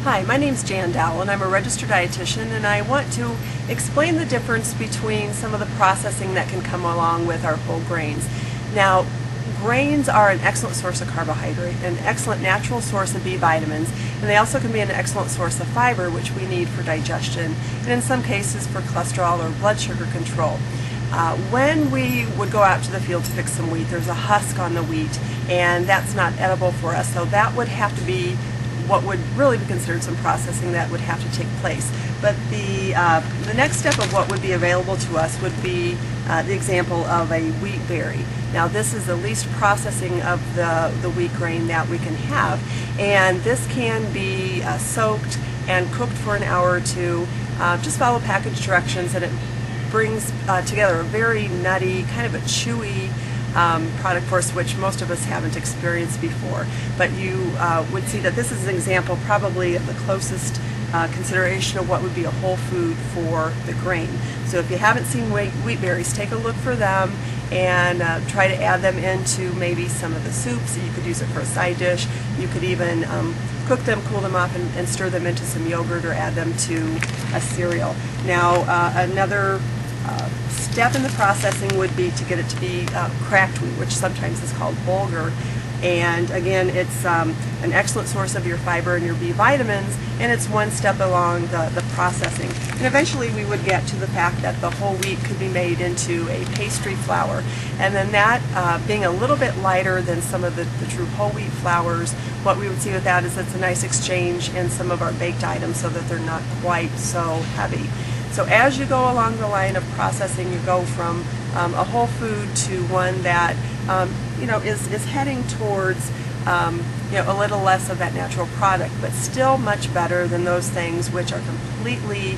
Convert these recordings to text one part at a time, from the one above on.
Hi, my name's Jan Dowell and I'm a registered dietitian, and I want to explain the difference between some of the processing that can come along with our whole grains. Now, grains are an excellent source of carbohydrate, an excellent natural source of B vitamins, and they also can be an excellent source of fiber, which we need for digestion and in some cases for cholesterol or blood sugar control. When we would go out to the field to pick some wheat, there's a husk on the wheat, and that's not edible for us, so that would have to be what would really be considered some processing that would have to take place. But the next step of what would be available to us would be the example of a wheat berry. Now, this is the least processing of the wheat grain that we can have, and this can be soaked and cooked for an hour or two. Just follow package directions, and it brings together a very nutty, kind of a chewy product for us, which most of us haven't experienced before. But you would see that this is an example probably of the closest consideration of what would be a whole food for the grain. So if you haven't seen wheat berries, take a look for them and try to add them into maybe some of the soups. You could use it for a side dish. You could even cook them, cool them off, and stir them into some yogurt or add them to a cereal. Now, another step in the processing would be to get it to be cracked wheat, which sometimes is called bulgur. And again, it's an excellent source of your fiber and your B vitamins, and it's one step along the processing. And eventually we would get to the fact that the whole wheat could be made into a pastry flour. And then that being a little bit lighter than some of the true whole wheat flours, what we would see with that is it's a nice exchange in some of our baked items so that they're not quite so heavy. So as you go along the line of processing, you go from a whole food to one that is heading towards a little less of that natural product, but still much better than those things which are completely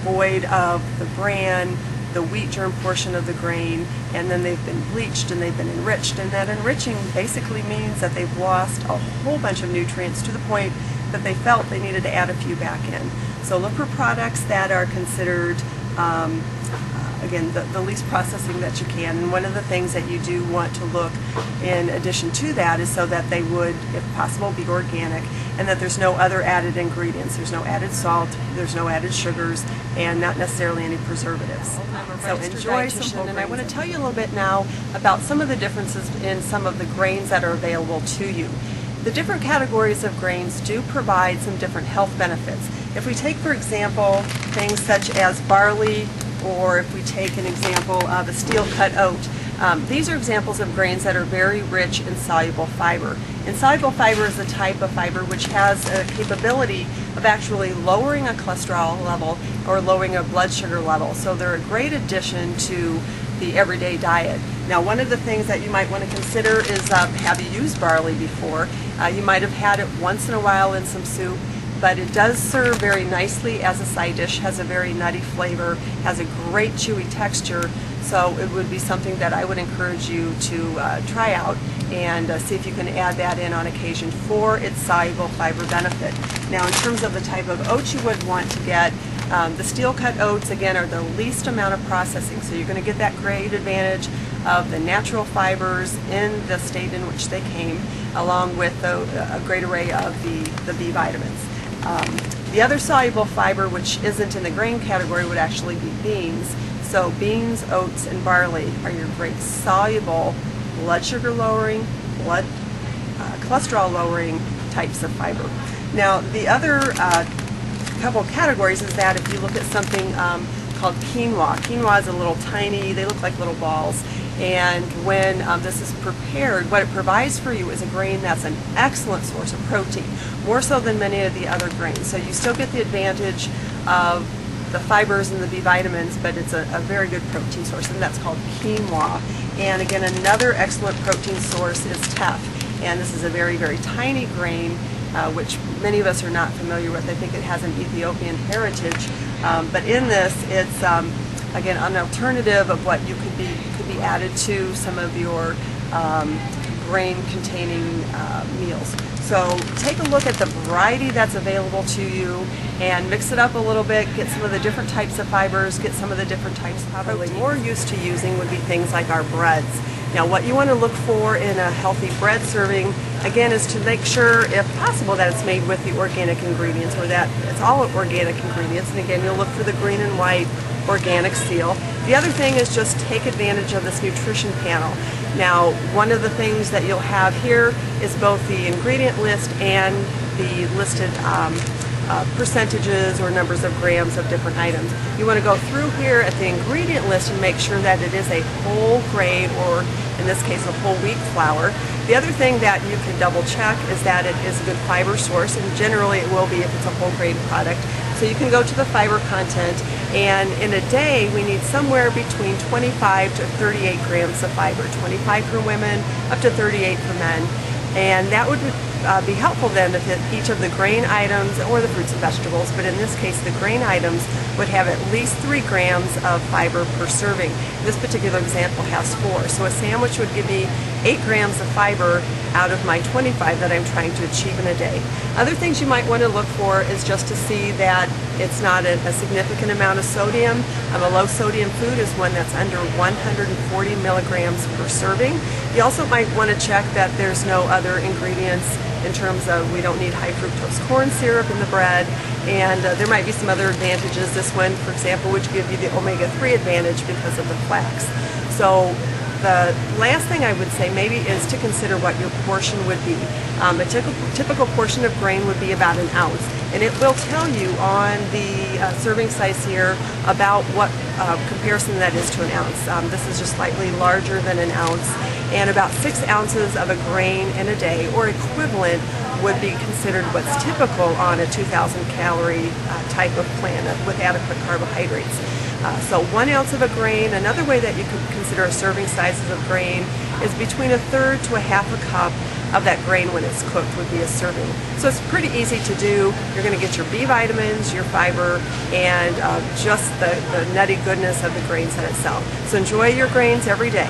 void of the bran, the wheat germ portion of the grain, and then they've been bleached and they've been enriched. And that enriching basically means that they've lost a whole bunch of nutrients to the point that they felt they needed to add a few back in. So look for products that are considered, again, the least processing that you can. And one of the things that you do want to look in addition to that is so that they would, if possible, be organic, and that there's no other added ingredients. There's no added salt, there's no added sugars, and not necessarily any preservatives. So enjoy some whole grains. And I want to tell you a little bit now about some of the differences in some of the grains that are available to you. The different categories of grains do provide some different health benefits. If we take, for example, things such as barley, or if we take an example of a steel-cut oat, these are examples of grains that are very rich in soluble fiber. Insoluble fiber is a type of fiber which has a capability of actually lowering a cholesterol level or lowering a blood sugar level. So they're a great addition to the everyday diet. Now, one of the things that you might want to consider is, have you used barley before? You might have had it once in a while in some soup, but it does serve very nicely as a side dish, has a very nutty flavor, has a great chewy texture, so it would be something that I would encourage you to try out and see if you can add that in on occasion for its soluble fiber benefit. Now, in terms of the type of oats you would want to get, the steel-cut oats, again, are the least amount of processing, so you're going to get that great advantage of the natural fibers in the state in which they came, along with a great array of the B vitamins. The other soluble fiber, which isn't in the grain category, would actually be beans. So beans, oats, and barley are your great soluble, blood sugar lowering, cholesterol lowering types of fiber. Now, the other couple categories is that if you look at something called quinoa. Quinoa is a little tiny, they look like little balls, and when this is prepared, what it provides for you is a grain that's an excellent source of protein, more so than many of the other grains. So you still get the advantage of the fibers and the B vitamins, but it's a very good protein source, and that's called quinoa. And again, another excellent protein source is teff, and this is a very, very tiny grain, which many of us are not familiar with. I think it has an Ethiopian heritage, but in this, it's again an alternative of what you could be added to some of your grain-containing meals. So take a look at the variety that's available to you and mix it up a little bit, get some of the different types of fibers, get some of the different types of protein. More used to using would be things like our breads. Now what you want to look for in a healthy bread serving, again, is to make sure, if possible, that it's made with the organic ingredients, or that it's all organic ingredients. And again, you'll look for the green and white organic seal. The other thing is just take advantage of this nutrition panel. Now, one of the things that you'll have here is both the ingredient list and the listed percentages or numbers of grams of different items. You want to go through here at the ingredient list and make sure that it is a whole grain, or in this case a whole wheat flour. The other thing that you can double check is that it is a good fiber source, and generally it will be if it's a whole grain product. So you can go to the fiber content, and in a day we need somewhere between 25 to 38 grams of fiber, 25 for women up to 38 for men. And that would be helpful then if each of the grain items, or the fruits and vegetables, but in this case the grain items would have at least 3 grams of fiber per serving. This particular example has 4. So a sandwich would give me 8 grams of fiber out of my 25 that I'm trying to achieve in a day. Other things you might want to look for is just to see that it's not a significant amount of sodium. A low sodium food is one that's under 140 milligrams per serving. You also might want to check that there's no other ingredients in terms of, we don't need high fructose corn syrup in the bread, and there might be some other advantages. This one, for example, would give you the omega-3 advantage because of the flax. So the last thing I would say maybe is to consider what your portion would be. A typical portion of grain would be about 1 ounce, and it will tell you on the serving size here about what comparison that is to 1 ounce. This is just slightly larger than 1 ounce, and about 6 ounces of a grain in a day, or equivalent, would be considered what's typical on a 2,000 calorie type of plan with adequate carbohydrates. So 1 ounce of a grain. Another way that you could consider a serving sizes of grain is between 1/3 to 1/2 cup of that grain when it's cooked would be a serving. So it's pretty easy to do. You're going to get your B vitamins, your fiber, and just the nutty goodness of the grains in itself. So enjoy your grains every day.